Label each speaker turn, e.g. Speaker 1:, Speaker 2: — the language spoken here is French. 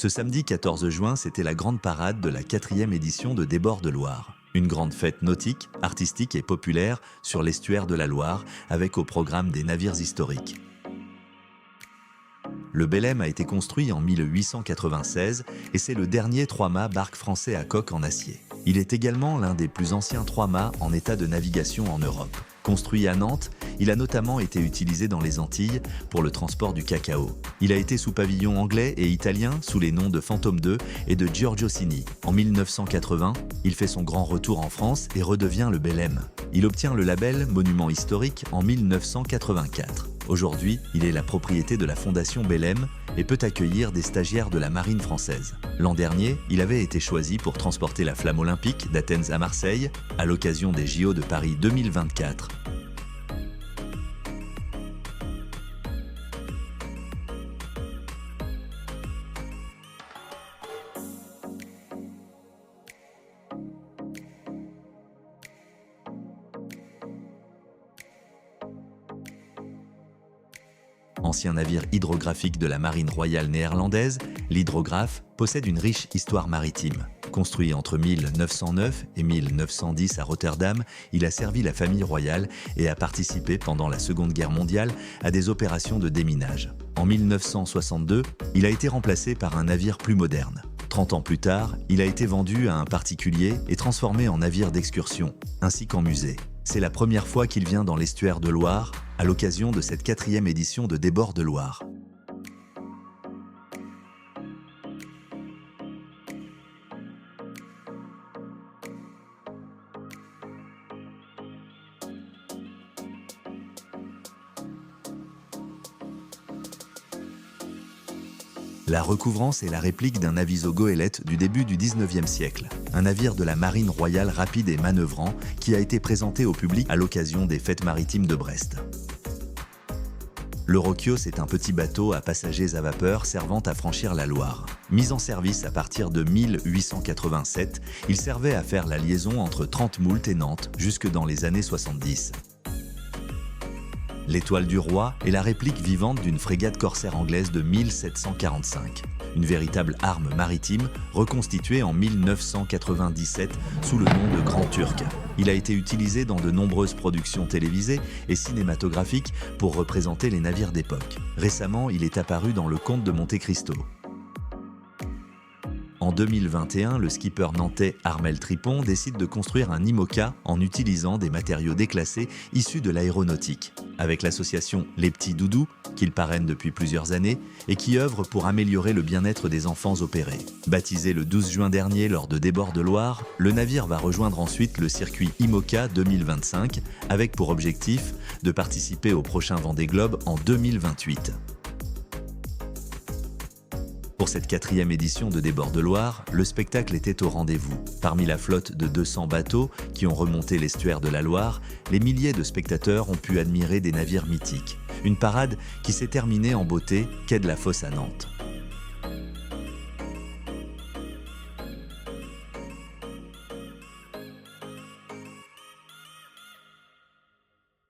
Speaker 1: Ce samedi 14 juin, c'était la grande parade de la 4e édition de Des Bords de Loire. Une grande fête nautique, artistique et populaire sur l'estuaire de la Loire, avec au programme des navires historiques. Le Belem a été construit en 1896 et c'est le dernier trois-mâts barque français à coque en acier. Il est également l'un des plus anciens trois-mâts en état de navigation en Europe. Construit à Nantes, il a notamment été utilisé dans les Antilles pour le transport du cacao. Il a été sous pavillon anglais et italien sous les noms de Fantôme II et de Giorgio Cini. En 1980, il fait son grand retour en France et redevient le Belem. Il obtient le label Monument historique en 1984. Aujourd'hui, il est la propriété de la Fondation Belem et peut accueillir des stagiaires de la marine française. L'an dernier, il avait été choisi pour transporter la flamme olympique d'Athènes à Marseille à l'occasion des JO de Paris 2024. Ancien navire hydrographique de la marine royale néerlandaise, l'Hydrographe possède une riche histoire maritime. Construit entre 1909 et 1910 à Rotterdam, il a servi la famille royale et a participé pendant la Seconde Guerre mondiale à des opérations de déminage. En 1962, il a été remplacé par un navire plus moderne. 30 ans plus tard, il a été vendu à un particulier et transformé en navire d'excursion, ainsi qu'en musée. C'est la première fois qu'il vient dans l'estuaire de Loire, à l'occasion de cette 4e édition de Des Bords de Loire. La recouvrance est la réplique d'un aviso goélette du début du 19e siècle, un navire de la marine royale rapide et manœuvrant qui a été présenté au public à l'occasion des fêtes maritimes de Brest. Le Rokios est un petit bateau à passagers à vapeur servant à franchir la Loire. Mis en service à partir de 1887, il servait à faire la liaison entre Trente-Moult et Nantes jusque dans les années 70. L'Étoile du Roi est la réplique vivante d'une frégate corsaire anglaise de 1745, une véritable arme maritime reconstituée en 1997 sous le nom de Grand Turc. Il a été utilisé dans de nombreuses productions télévisées et cinématographiques pour représenter les navires d'époque. Récemment, il est apparu dans Le Comte de Monte Cristo. En 2021, le skipper nantais Armel Tripon décide de construire un IMOCA en utilisant des matériaux déclassés issus de l'aéronautique, avec l'association Les Petits Doudous, qu'il parraine depuis plusieurs années et qui œuvre pour améliorer le bien-être des enfants opérés. Baptisé le 12 juin dernier lors de Des Bords de Loire, le navire va rejoindre ensuite le circuit IMOCA 2025 avec pour objectif de participer au prochain Vendée Globe en 2028. Pour cette 4e édition de Des Bords de Loire, le spectacle était au rendez-vous. Parmi la flotte de 200 bateaux qui ont remonté l'estuaire de la Loire, les milliers de spectateurs ont pu admirer des navires mythiques. Une parade qui s'est terminée en beauté quai de la Fosse à Nantes.